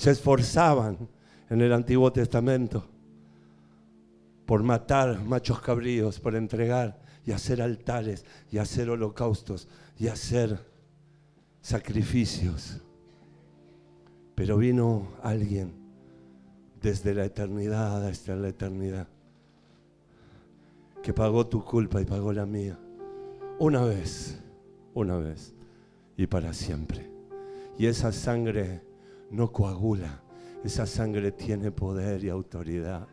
se esforzaban en el Antiguo Testamento por matar machos cabríos, por entregar y hacer altares y hacer holocaustos y hacer sacrificios. Pero vino alguien desde la eternidad hasta la eternidad que pagó tu culpa y pagó la mía. Una vez y para siempre. Y esa sangre no coagula, esa sangre tiene poder y autoridad.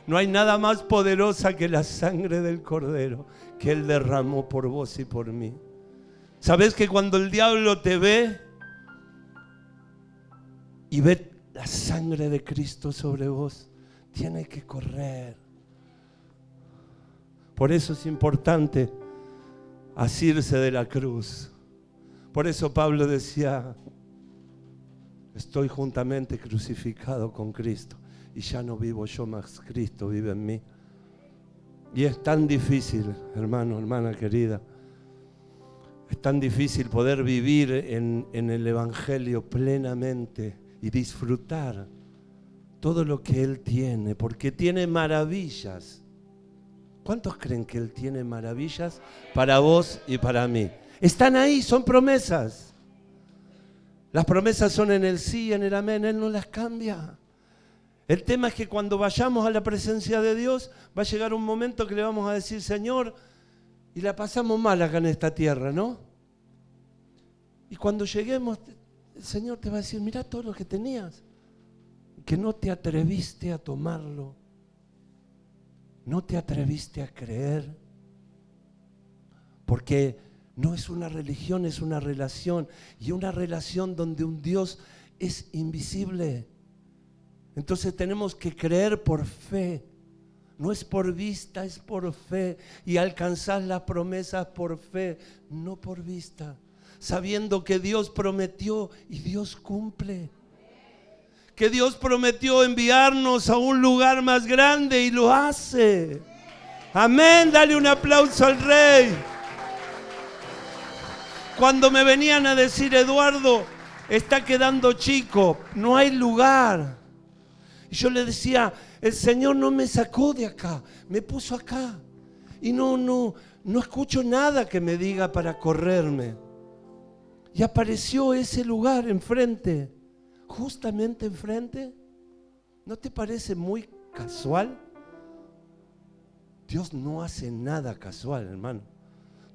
No hay nada más poderosa que la sangre del Cordero que Él derramó por vos y por mí. ¿Sabés que cuando el diablo te ve y ve la sangre de Cristo sobre vos, tiene que correr? Por eso es importante asirse de la cruz. Por eso Pablo decía: estoy juntamente crucificado con Cristo y ya no vivo yo, más Cristo vive en mí. Y es tan difícil, hermano, hermana querida, es tan difícil poder vivir en el Evangelio plenamente y disfrutar todo lo que Él tiene, porque tiene maravillas. ¿Cuántos creen que Él tiene maravillas para vos y para mí? Están ahí, son promesas. Las promesas son en el sí y en el amén, Él no las cambia. El tema es que cuando vayamos a la presencia de Dios, va a llegar un momento que le vamos a decir: Señor, y la pasamos mal acá en esta tierra, ¿no? Y cuando lleguemos, el Señor te va a decir: mirá todo lo que tenías, que no te atreviste a tomarlo, no te atreviste a creer, porque no es una religión, es una relación, y una relación donde un Dios es invisible. Entonces tenemos que creer por fe, no es por vista, es por fe, y alcanzar las promesas por fe, no por vista, sabiendo que Dios prometió y Dios cumple, que Dios prometió enviarnos a un lugar más grande y lo hace. Amén, dale un aplauso al Rey. Cuando me venían a decir: Eduardo, está quedando chico, no hay lugar. Y yo le decía: el Señor no me sacó de acá, me puso acá. Y no escucho nada que me diga para correrme. Y apareció ese lugar enfrente, justamente enfrente. ¿No te parece muy casual? Dios no hace nada casual, hermano.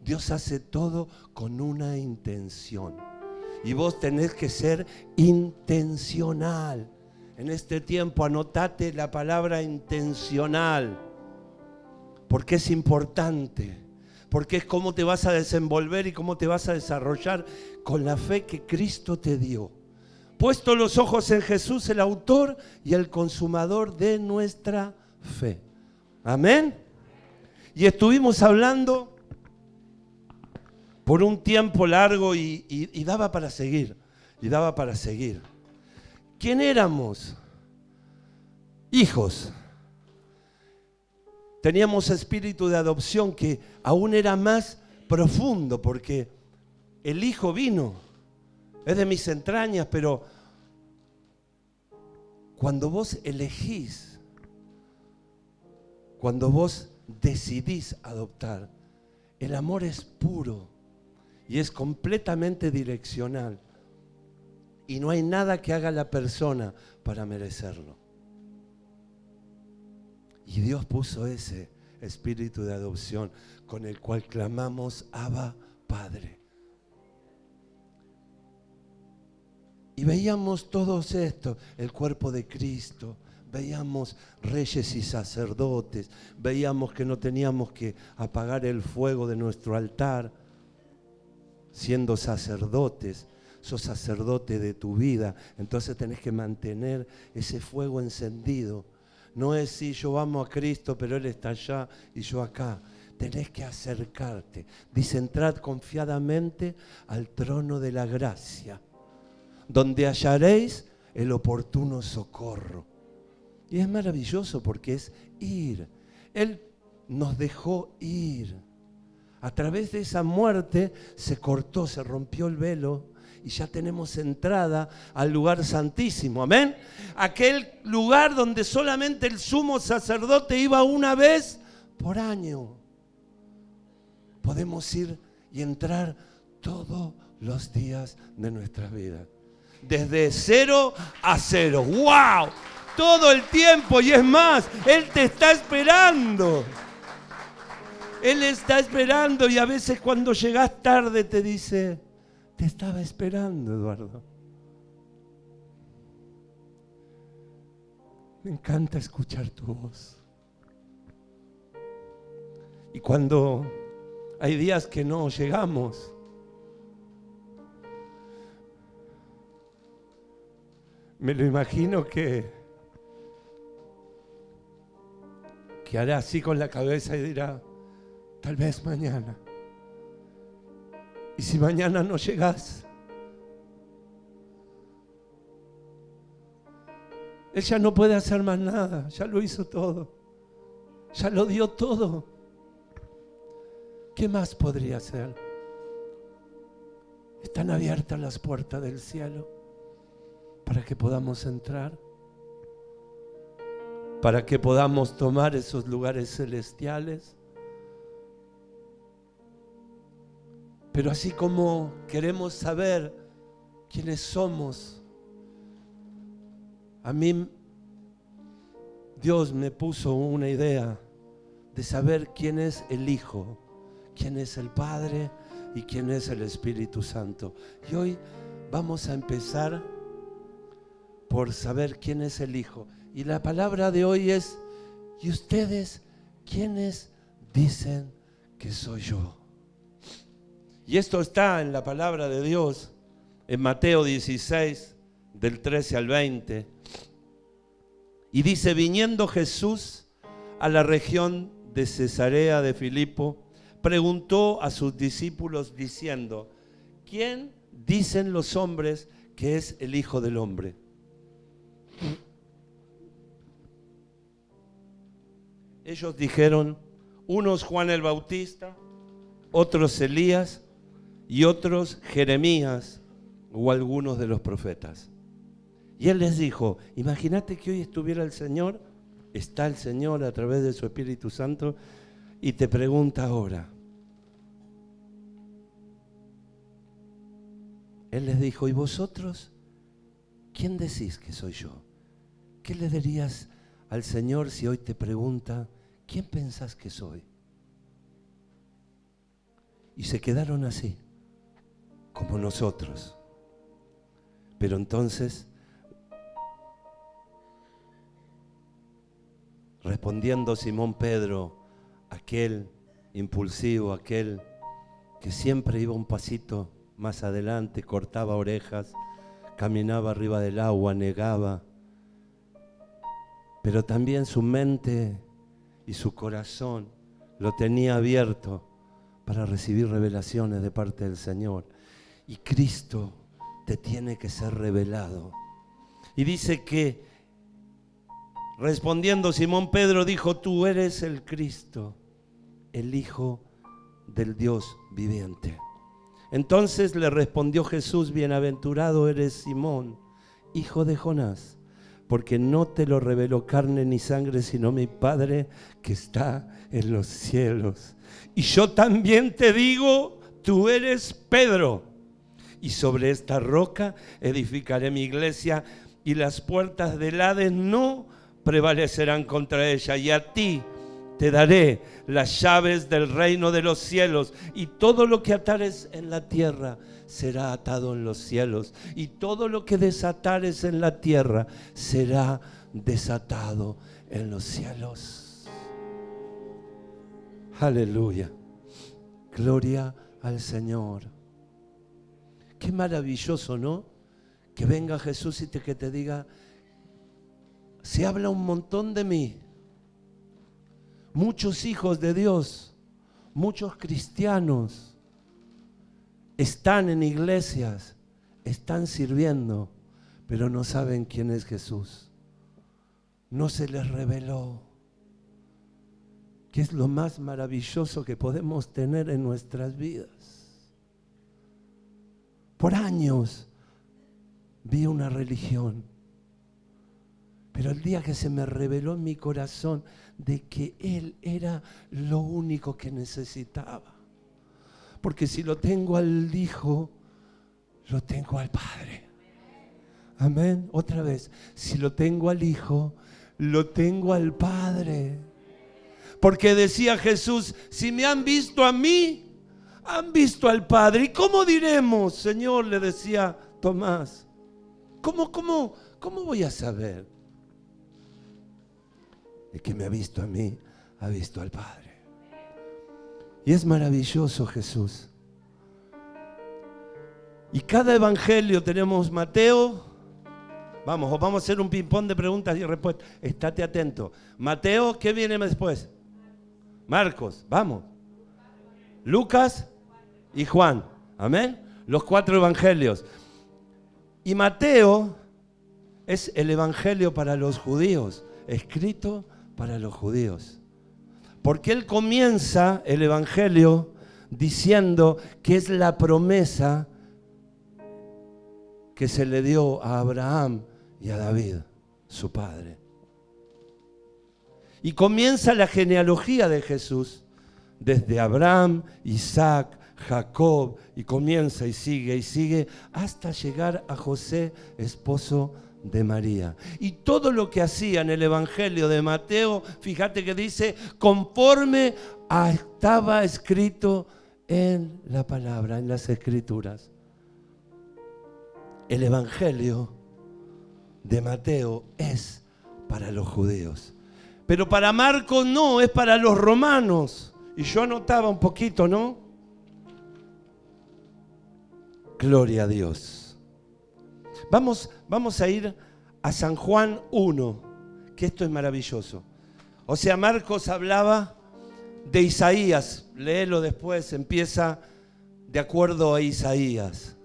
Dios hace todo con una intención. Y vos tenés que ser intencional. En este tiempo anotate la palabra intencional, porque es importante, porque es cómo te vas a desenvolver y cómo te vas a desarrollar con la fe que Cristo te dio. Puesto los ojos en Jesús, el autor y el consumador de nuestra fe. Amén. Y estuvimos hablando por un tiempo largo y daba para seguir, ¿Quién éramos? Hijos. Teníamos espíritu de adopción que aún era más profundo, porque el Hijo vino, es de mis entrañas, pero cuando vos elegís, cuando vos decidís adoptar, el amor es puro y es completamente direccional. Y no hay nada que haga la persona para merecerlo. Y Dios puso ese espíritu de adopción con el cual clamamos: Abba, Padre. Y veíamos todos esto, el cuerpo de Cristo, veíamos reyes y sacerdotes, veíamos que no teníamos que apagar el fuego de nuestro altar siendo sacerdotes. Sos sacerdote de tu vida, entonces tenés que mantener ese fuego encendido. No es si yo amo a Cristo, pero Él está allá y yo acá. Tenés que acercarte. Dice: entrad confiadamente al trono de la gracia, donde hallaréis el oportuno socorro. Y es maravilloso porque es ir. Él nos dejó ir. A través de esa muerte se cortó, se rompió el velo. y ya tenemos entrada al lugar santísimo. Amén. Aquel lugar donde solamente el sumo sacerdote iba una vez por año. Podemos ir y entrar todos los días de nuestra vida. Desde 0 a 0. ¡Wow! Todo el tiempo, y es más, Él te está esperando. Él está esperando, y a veces cuando llegas tarde te dice: te estaba esperando, Eduardo. Me encanta escuchar tu voz. Y cuando hay días que no llegamos, me lo imagino que hará así con la cabeza y dirá: tal vez mañana. Y si mañana no llegás, Él ya no puede hacer más nada. Ya lo hizo todo. Ya lo dio todo. ¿Qué más podría hacer? Están abiertas las puertas del cielo para que podamos entrar, para que podamos tomar esos lugares celestiales. Pero así como queremos saber quiénes somos, a mí Dios me puso una idea de saber quién es el Hijo, quién es el Padre y quién es el Espíritu Santo. Y hoy vamos a empezar por saber quién es el Hijo. Y la palabra de hoy es: ¿y ustedes quiénes dicen que soy yo? Y esto está en la palabra de Dios, en Mateo 16, del 13 al 20. Y dice: viniendo Jesús a la región de Cesarea de Filipo, preguntó a sus discípulos diciendo: ¿quién dicen los hombres que es el Hijo del Hombre? Ellos dijeron: unos Juan el Bautista, otros Elías y otros Jeremías o algunos de los profetas. Y Él les dijo: imagínate que hoy estuviera el Señor, está el Señor a través de su Espíritu Santo, y te pregunta ahora. Él les dijo: ¿y vosotros quién decís que soy yo? ¿Qué le dirías al Señor si hoy te pregunta: ¿quién pensás que soy? Y se quedaron así, como nosotros. Pero entonces, respondiendo Simón Pedro, aquel impulsivo, aquel que siempre iba un pasito más adelante, cortaba orejas, caminaba arriba del agua, negaba, pero también su mente y su corazón lo tenía abierto para recibir revelaciones de parte del Señor. Y Cristo te tiene que ser revelado. Y dice que, respondiendo Simón Pedro, dijo: tú eres el Cristo, el Hijo del Dios viviente. Entonces le respondió Jesús: bienaventurado eres Simón, hijo de Jonás, porque no te lo reveló carne ni sangre, sino mi Padre que está en los cielos. Y yo también te digo: tú eres Pedro, y sobre esta roca edificaré mi iglesia, y las puertas del Hades no prevalecerán contra ella. Y a ti te daré las llaves del reino de los cielos, y todo lo que atares en la tierra será atado en los cielos, y todo lo que desatares en la tierra será desatado en los cielos. Aleluya. Gloria al Señor. Qué maravilloso, ¿no? Que venga Jesús y que te diga: se habla un montón de mí. Muchos hijos de Dios, muchos cristianos están en iglesias, están sirviendo, pero no saben quién es Jesús. No se les reveló. ¿Qué es lo más maravilloso que podemos tener en nuestras vidas? Por años vi una religión. Pero el día que se me reveló en mi corazón de que Él era lo único que necesitaba. Porque si lo tengo al Hijo, lo tengo al Padre. Amén. Otra vez, si lo tengo al Hijo, lo tengo al Padre. Porque decía Jesús, si me han visto a mí, han visto al Padre. ¿Y cómo diremos, Señor? Le decía Tomás. ¿Cómo voy a saber? El que me ha visto a mí, ha visto al Padre. Y es maravilloso Jesús. Y cada evangelio tenemos Mateo. Vamos a hacer un ping-pong de preguntas y respuestas. Estate atento. Mateo, ¿qué viene después? Marcos, vamos. Lucas y Juan. Amén. Los 4 evangelios. Y Mateo es el evangelio para los judíos, escrito para los judíos. Porque él comienza el evangelio diciendo que es la promesa que se le dio a Abraham y a David, su padre. Y comienza la genealogía de Jesús desde Abraham, Isaac, Jacob, y comienza y sigue hasta llegar a José, esposo de María. Y todo lo que hacía en el evangelio de Mateo, fíjate que dice, conforme estaba escrito en la palabra, en las escrituras. El evangelio de Mateo es para los judíos. Pero para Marcos no, es para los romanos. Y yo anotaba un poquito, ¿no? Gloria a Dios. Vamos a ir a San Juan 1, que esto es maravilloso. O sea, Marcos hablaba de Isaías. Léelo después, empieza de acuerdo a Isaías.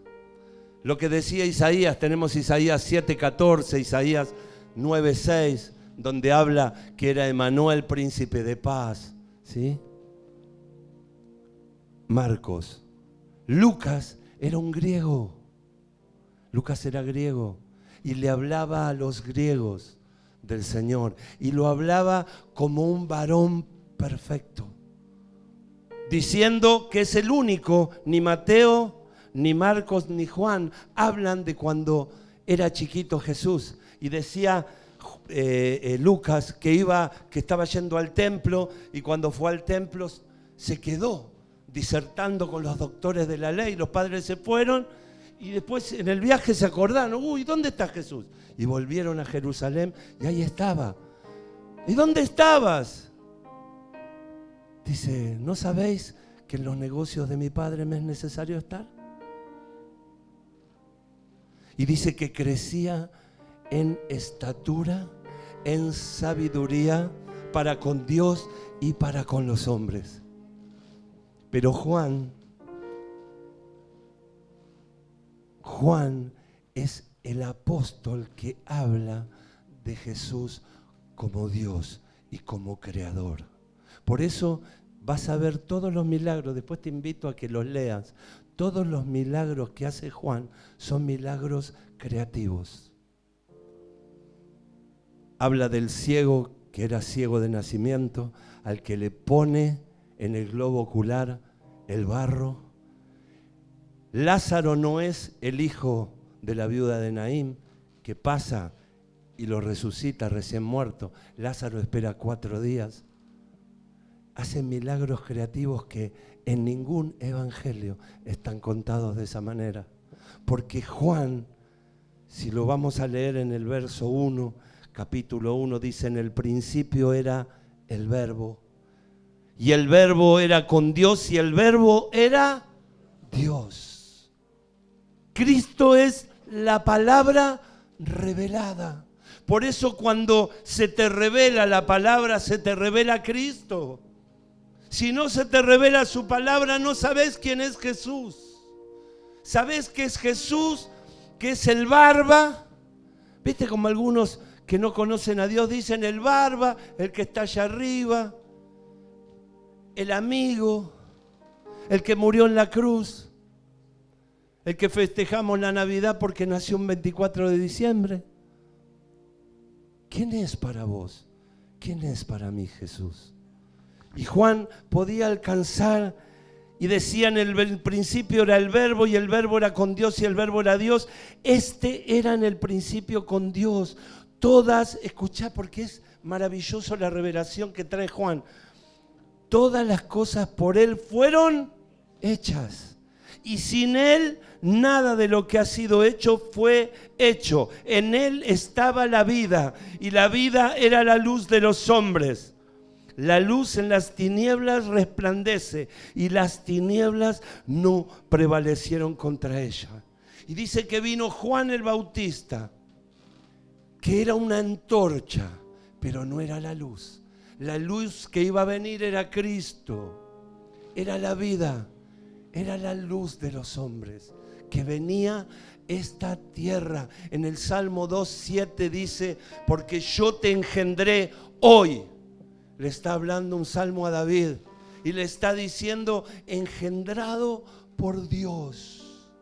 Lo que decía Isaías, tenemos Isaías 7:14, Isaías 9:6, donde habla que era Emanuel, príncipe de paz. ¿Sí? Marcos. Lucas era un griego. Lucas era griego y le hablaba a los griegos del Señor y lo hablaba como un varón perfecto, diciendo que es el único. Ni Mateo, ni Marcos, ni Juan hablan de cuando era chiquito Jesús. Y decía Lucas que estaba yendo al templo, y cuando fue al templo se quedó disertando con los doctores de la ley. Los padres se fueron y después en el viaje se acordaron, ¿dónde está Jesús? Y volvieron a Jerusalén y ahí estaba. ¿Y dónde estabas? Dice, ¿no sabéis que en los negocios de mi padre me es necesario estar? Y dice que crecía en estatura, en sabiduría, para con Dios y para con los hombres. Pero Juan es el apóstol que habla de Jesús como Dios y como creador. Por eso vas a ver todos los milagros, después te invito a que los leas. Todos los milagros que hace Juan son milagros creativos. Habla del ciego que era ciego de nacimiento, al que le pone en el globo ocular el barro. Lázaro no es el hijo de la viuda de Naín, que pasa y lo resucita recién muerto. Lázaro espera 4 días. Hace milagros creativos que en ningún evangelio están contados de esa manera. Porque Juan, si lo vamos a leer en el verso 1, capítulo 1, dice, en el principio era el Verbo. Y el Verbo era con Dios y el Verbo era Dios. Cristo es la palabra revelada. Por eso cuando se te revela la palabra, se te revela Cristo. Si no se te revela su palabra, no sabes quién es Jesús. ¿Sabes que es Jesús? Que es el Barba. ¿Viste como algunos que no conocen a Dios dicen el Barba, el que está allá arriba, el amigo, el que murió en la cruz? El que festejamos la Navidad porque nació un 24 de diciembre. ¿Quién es para vos? ¿Quién es para mí Jesús? Y Juan podía alcanzar y decía en el principio era el verbo y el verbo era con Dios y el verbo era Dios. Este era en el principio con Dios. Todas, escuchá porque es maravilloso la revelación que trae Juan. Todas las cosas por Él fueron hechas. Y sin Él nada de lo que ha sido hecho fue hecho. En Él estaba la vida y la vida era la luz de los hombres. La luz en las tinieblas resplandece y las tinieblas no prevalecieron contra ella. Y dice que vino Juan el Bautista, que era una antorcha, pero no era la luz. La luz que iba a venir era Cristo, era la vida, era la luz de los hombres, que venía esta tierra. En el Salmo 2:7 dice, porque yo te engendré hoy. Le está hablando un salmo a David y le está diciendo, engendrado por Dios,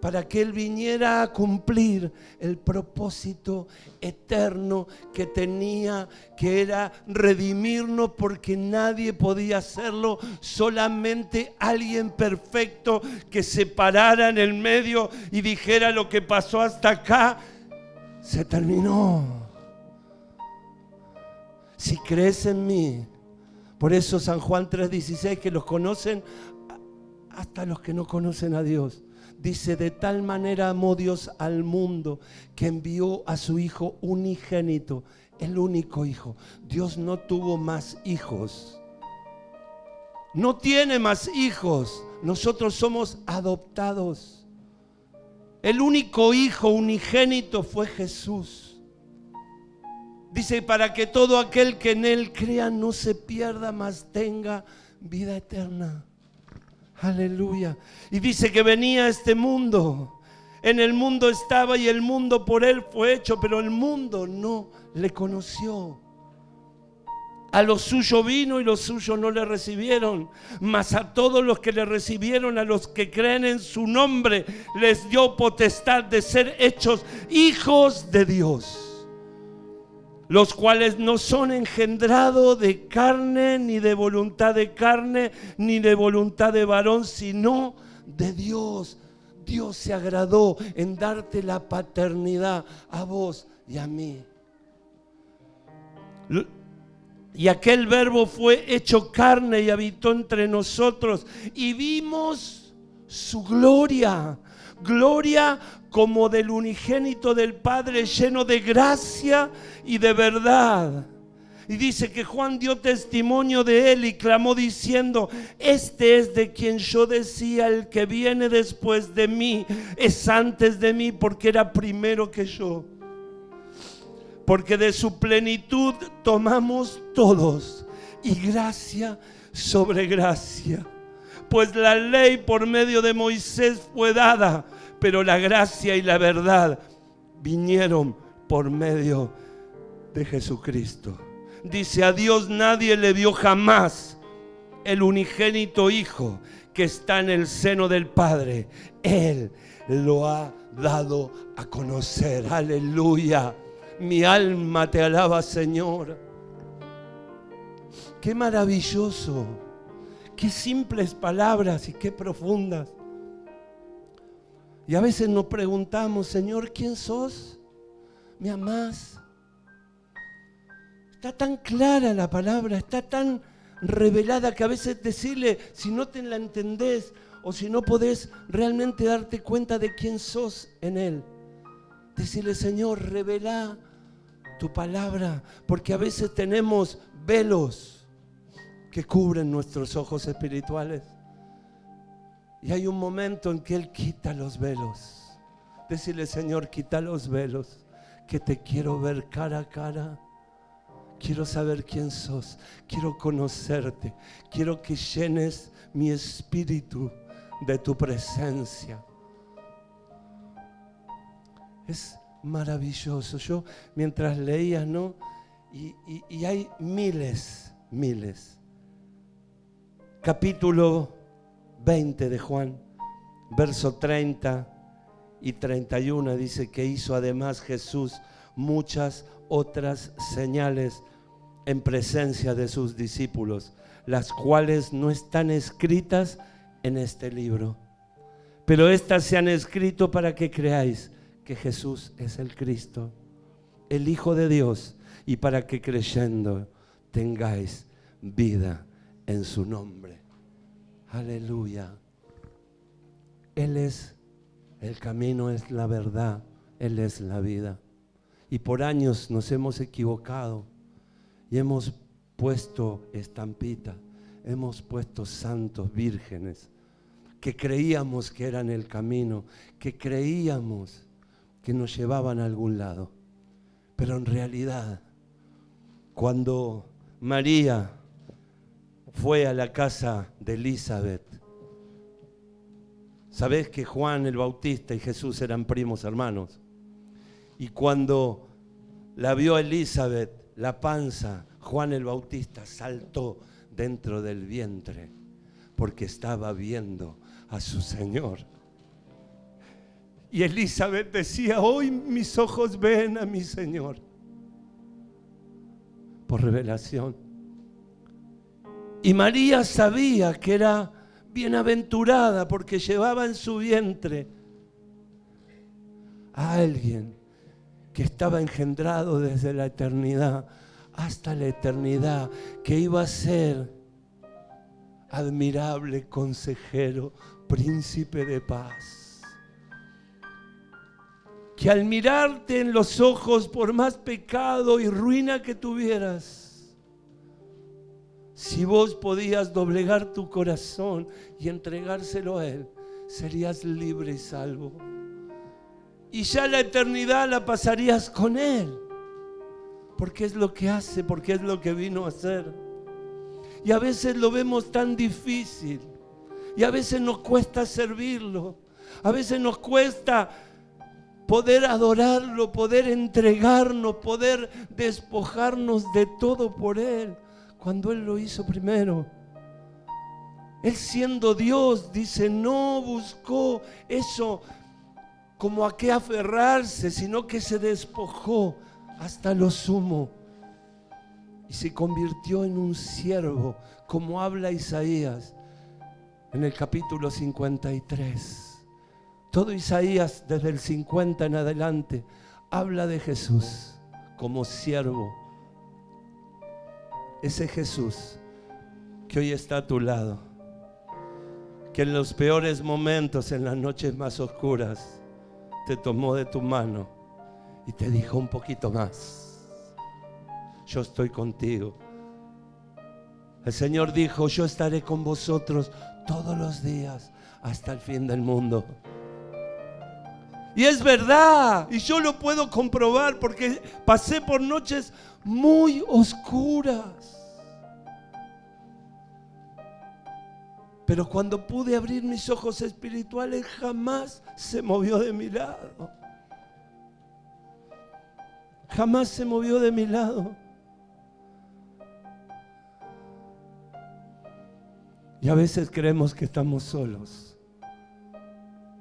para que Él viniera a cumplir el propósito eterno que tenía, que era redimirnos, porque nadie podía hacerlo, solamente alguien perfecto que se parara en el medio y dijera lo que pasó hasta acá, se terminó. Si crees en mí, por eso San Juan 3:16, que los conocen hasta los que no conocen a Dios, dice, de tal manera amó Dios al mundo que envió a su Hijo unigénito, el único Hijo. Dios no tuvo más hijos, no tiene más hijos, nosotros somos adoptados. El único Hijo unigénito fue Jesús. Dice, para que todo aquel que en Él crea no se pierda, mas tenga vida eterna. Aleluya. Y dice que venía a este mundo. En el mundo estaba y el mundo por Él fue hecho, pero el mundo no le conoció. A los suyos vino y los suyos no le recibieron. Mas a todos los que le recibieron, a los que creen en su nombre, les dio potestad de ser hechos hijos de Dios. Los cuales no son engendrados de carne, ni de voluntad de carne, ni de voluntad de varón, sino de Dios. Dios se agradó en darte la paternidad a vos y a mí. Y aquel verbo fue hecho carne y habitó entre nosotros, y vimos su gloria. Gloria como del unigénito del Padre, lleno de gracia y de verdad. Y dice que Juan dio testimonio de Él y clamó diciendo, este es de quien yo decía, el que viene después de mí es antes de mí, porque era primero que yo. Porque de su plenitud tomamos todos, y gracia sobre gracia. Pues la ley por medio de Moisés fue dada, pero la gracia y la verdad vinieron por medio de Jesucristo. Dice, a Dios nadie le vio jamás, el unigénito Hijo que está en el seno del Padre. Él lo ha dado a conocer. Aleluya. Mi alma te alaba, Señor. Qué maravilloso. Qué simples palabras y qué profundas. Y a veces nos preguntamos, Señor, ¿quién sos? ¿Me amás? Está tan clara la palabra, está tan revelada que a veces decirle, si no te la entendés o si no podés realmente darte cuenta de quién sos en Él, decirle, Señor, revela tu palabra, porque a veces tenemos velos que cubren nuestros ojos espirituales. Y hay un momento en que Él quita los velos. Decirle, Señor, quita los velos, que te quiero ver cara a cara. Quiero saber quién sos, quiero conocerte, quiero que llenes mi espíritu de tu presencia. Es maravilloso. Yo mientras leía, ¿no? Y hay miles. Capítulo 20 de Juan. verso 30 y 31 dice que hizo además Jesús muchas otras señales en presencia de sus discípulos, las cuales no están escritas en este libro. Pero estas se han escrito para que creáis que Jesús es el Cristo, el Hijo de Dios, y para que creyendo tengáis vida en su nombre. Aleluya. Él es el camino, es la verdad, Él es la vida. Y por años nos hemos equivocado y hemos puesto estampita, hemos puesto santos, vírgenes, que creíamos que eran el camino, que creíamos que nos llevaban a algún lado. Pero en realidad, cuando María fue a la casa de Elizabeth, ¿sabés que Juan el Bautista y Jesús eran primos hermanos? Y cuando la vio Elizabeth, la panza, Juan el Bautista saltó dentro del vientre porque estaba viendo a su Señor. Y Elizabeth decía: hoy mis ojos ven a mi Señor. Por revelación. Y María sabía que era bienaventurada porque llevaba en su vientre a alguien que estaba engendrado desde la eternidad hasta la eternidad, que iba a ser admirable consejero, príncipe de paz. Que al mirarte en los ojos, por más pecado y ruina que tuvieras, si vos podías doblegar tu corazón y entregárselo a Él, serías libre y salvo. Y ya la eternidad la pasarías con Él, porque es lo que hace, porque es lo que vino a hacer. Y a veces lo vemos tan difícil, y a veces nos cuesta servirlo, a veces nos cuesta poder adorarlo, poder entregarnos, poder despojarnos de todo por Él, cuando Él lo hizo primero. Él, siendo Dios, dice, no buscó eso como a qué aferrarse, sino que se despojó hasta lo sumo y se convirtió en un siervo, como habla Isaías en el capítulo 53. Todo Isaías, desde el 50 en adelante, habla de Jesús como siervo. Ese Jesús que hoy está a tu lado, que en los peores momentos, en las noches más oscuras, te tomó de tu mano y te dijo: un poquito más, yo estoy contigo. El Señor dijo: yo estaré con vosotros todos los días hasta el fin del mundo. Y es verdad, y yo lo puedo comprobar porque pasé por noches muy oscuras. Pero cuando pude abrir mis ojos espirituales, jamás se movió de mi lado. Jamás se movió de mi lado. Y a veces creemos que estamos solos.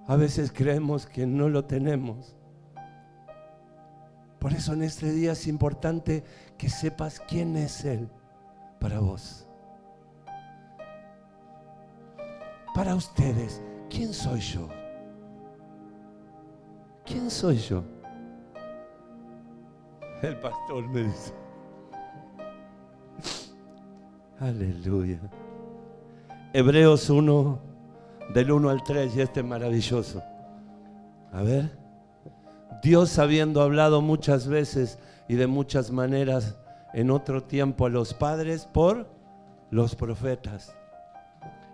A veces creemos que no lo tenemos. Por eso en este día es importante que sepas quién es Él para vos. Para ustedes, ¿quién soy yo? ¿Quién soy yo? El pastor me dice. Aleluya. Hebreos 1, del 1 al 3, y este es maravilloso. A ver. Dios, habiendo hablado muchas veces y de muchas maneras en otro tiempo a los padres por los profetas,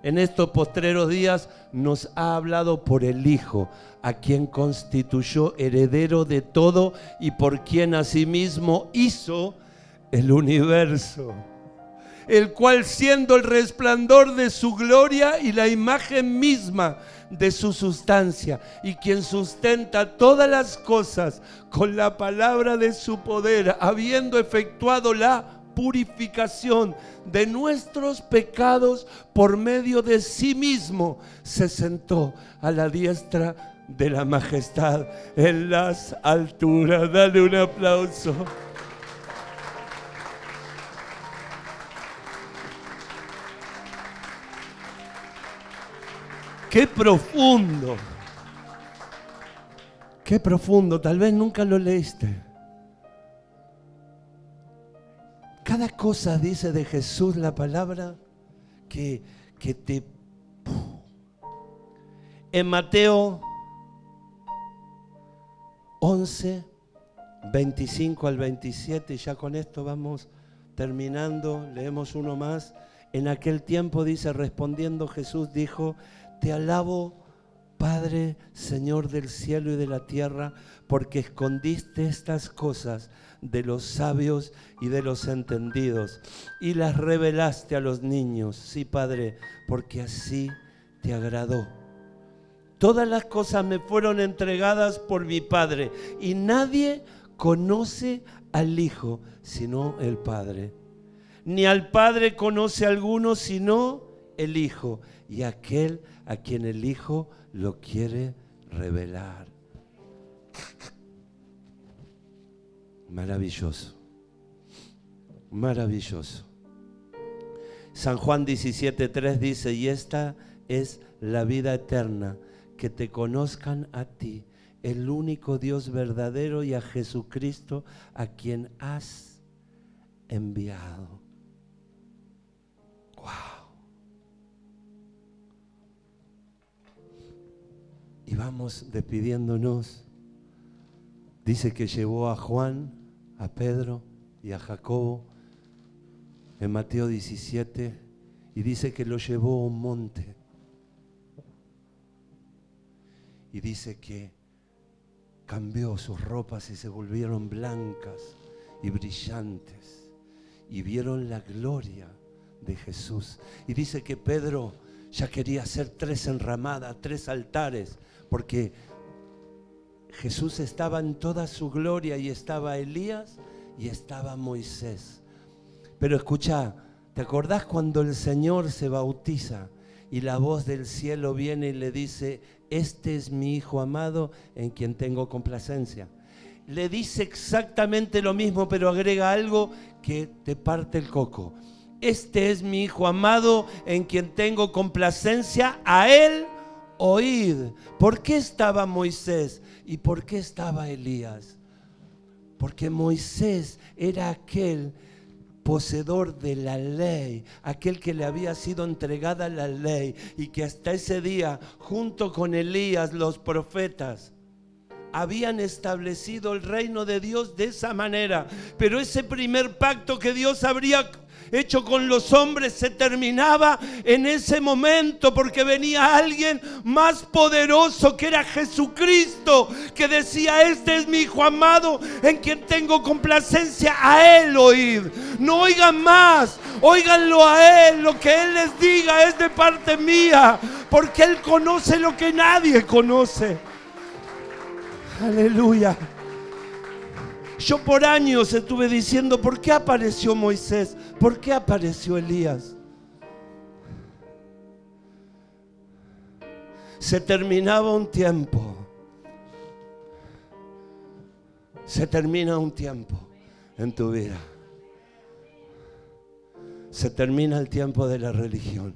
en estos postreros días nos ha hablado por el Hijo, a quien constituyó heredero de todo y por quien asimismo hizo el universo, el cual, siendo el resplandor de su gloria y la imagen misma de su sustancia, y quien sustenta todas las cosas con la palabra de su poder, habiendo efectuado la purificación de nuestros pecados por medio de sí mismo, se sentó a la diestra de la majestad en las alturas. Dale un aplauso. ¡Qué profundo! ¡Qué profundo! Tal vez nunca lo leíste. Cada cosa dice de Jesús la palabra que te... En Mateo 11, 25 al 27, y ya con esto vamos terminando, leemos uno más. En aquel tiempo, dice, respondiendo Jesús dijo: te alabo, Padre, Señor del cielo y de la tierra, porque escondiste estas cosas de los sabios y de los entendidos y las revelaste a los niños. Sí, Padre, porque así te agradó. Todas las cosas me fueron entregadas por mi Padre, y nadie conoce al Hijo sino el Padre, ni al Padre conoce a alguno sino el Hijo, y aquel a quien el Hijo lo quiere revelar. Maravilloso, maravilloso. San Juan 17:3 dice: y esta es la vida eterna, que te conozcan a ti, el único Dios verdadero, y a Jesucristo, a quien has enviado. ¡Wow! Y vamos despidiéndonos. Dice que llevó a Juan, a Pedro y a Jacobo en Mateo 17, y dice que lo llevó a un monte. Y dice que cambió sus ropas y se volvieron blancas y brillantes, y vieron la gloria de Jesús. Y dice que Pedro ya quería hacer 3 enramadas, 3 altares, porque Jesús estaba en toda su gloria, y estaba Elías y estaba Moisés. Pero escucha, ¿te acordás cuando el Señor se bautiza y la voz del cielo viene y le dice: este es mi Hijo amado en quien tengo complacencia? Le dice exactamente lo mismo, pero agrega algo que te parte el coco. Este es mi Hijo amado en quien tengo complacencia, a él oíd. ¿Por qué estaba Moisés y por qué estaba Elías? Porque Moisés era aquel poseedor de la ley, aquel que le había sido entregada la ley, y que hasta ese día, junto con Elías, los profetas habían establecido el reino de Dios de esa manera. Pero ese primer pacto que Dios habría hecho con los hombres se terminaba en ese momento, porque venía alguien más poderoso, que era Jesucristo, que decía: este es mi Hijo amado en quien tengo complacencia, a él oíd. No oigan más, óiganlo a él. Lo que él les diga es de parte mía, porque él conoce lo que nadie conoce. Aleluya. Yo por años estuve diciendo: ¿por qué apareció Moisés? ¿Por qué apareció Elías? Se terminaba un tiempo. Se termina un tiempo en tu vida. Se termina el tiempo de la religión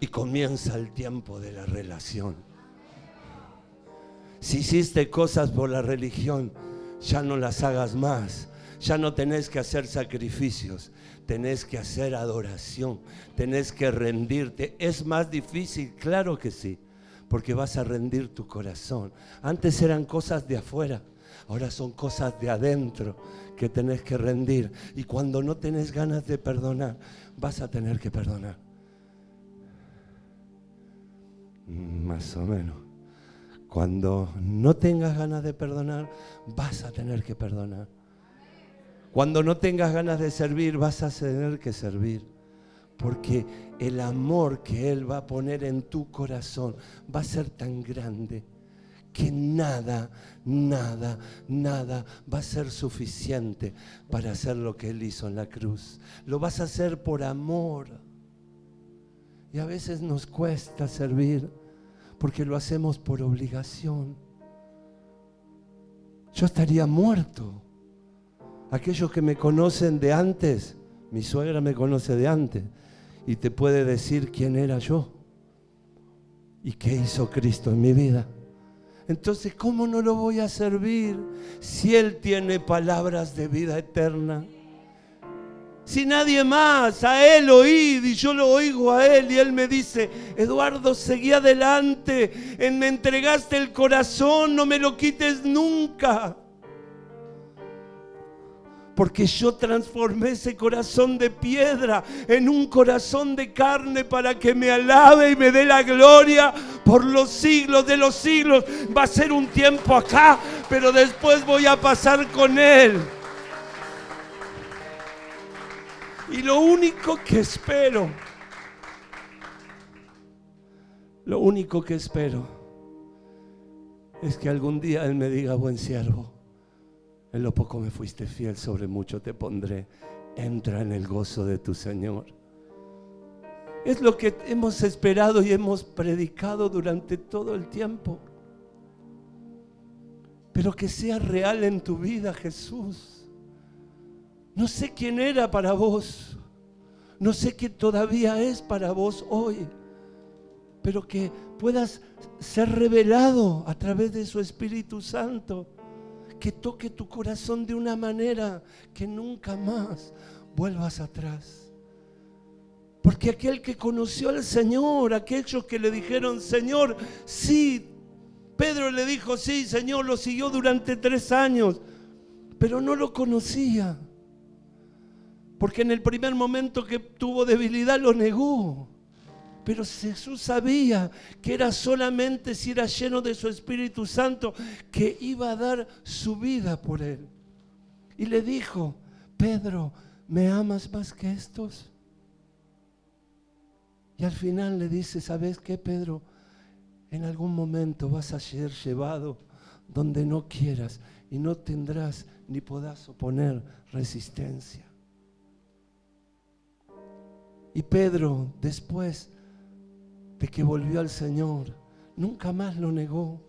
y comienza el tiempo de la relación. Si hiciste cosas por la religión, ya no las hagas más. Ya no tenés que hacer sacrificios, tenés que hacer adoración, tenés que rendirte. ¿Es más difícil? Claro que sí, porque vas a rendir tu corazón. Antes eran cosas de afuera, ahora son cosas de adentro que tenés que rendir. Y cuando no tenés ganas de perdonar, vas a tener que perdonar. Más o menos. Cuando no tengas ganas de perdonar, vas a tener que perdonar. Cuando no tengas ganas de servir, vas a tener que servir. Porque el amor que Él va a poner en tu corazón va a ser tan grande que nada va a ser suficiente para hacer lo que Él hizo en la cruz. Lo vas a hacer por amor. Y a veces nos cuesta servir porque lo hacemos por obligación. Yo estaría muerto. Aquellos que me conocen de antes, mi suegra me conoce de antes y te puede decir quién era yo y qué hizo Cristo en mi vida. Entonces, ¿cómo no lo voy a servir si Él tiene palabras de vida eterna? Si nadie más, a Él oíd y yo lo oigo a Él y Él me dice: Eduardo, seguí adelante, me entregaste el corazón, no me lo quites nunca. Porque yo transformé ese corazón de piedra en un corazón de carne para que me alabe y me dé la gloria por los siglos de los siglos. Va a ser un tiempo acá, pero después voy a pasar con Él. Y lo único que espero es que algún día Él me diga: buen siervo, en lo poco me fuiste fiel, sobre mucho te pondré. Entra en el gozo de tu Señor. Es lo que hemos esperado y hemos predicado durante todo el tiempo. Pero que sea real en tu vida, Jesús. No sé quién era para vos, no sé qué todavía es para vos hoy, pero que puedas ser revelado a través de su Espíritu Santo, que toque tu corazón de una manera que nunca más vuelvas atrás. Porque aquel que conoció al Señor, aquellos que le dijeron: Señor, sí, Pedro le dijo: sí, Señor, lo siguió durante 3 años, pero no lo conocía. Porque en el primer momento que tuvo debilidad lo negó. Pero Jesús sabía que era solamente si era lleno de su Espíritu Santo que iba a dar su vida por él. Y le dijo: Pedro, ¿me amas más que estos? Y al final le dice: ¿sabes qué, Pedro? En algún momento vas a ser llevado donde no quieras y no tendrás ni podrás oponer resistencia. Y Pedro, después de que volvió al Señor, nunca más lo negó.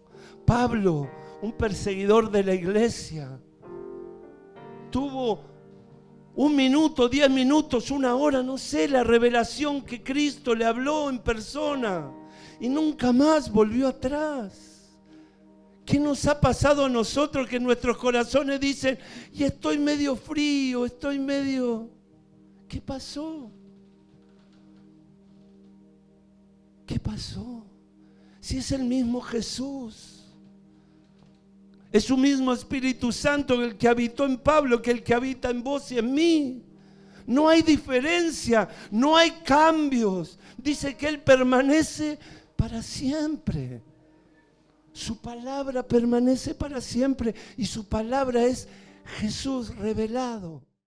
Pablo, un perseguidor de la iglesia, tuvo 1 minuto, 10 minutos, 1 hora, no sé, la revelación que Cristo le habló en persona y nunca más volvió atrás. ¿Qué nos ha pasado a nosotros que nuestros corazones dicen: y estoy medio frío, estoy medio... ¿Qué pasó? ¿Qué pasó? Si es el mismo Jesús, es su mismo Espíritu Santo el que habitó en Pablo que el que habita en vos y en mí. No hay diferencia, no hay cambios. Dice que Él permanece para siempre. Su palabra permanece para siempre y su palabra es Jesús revelado.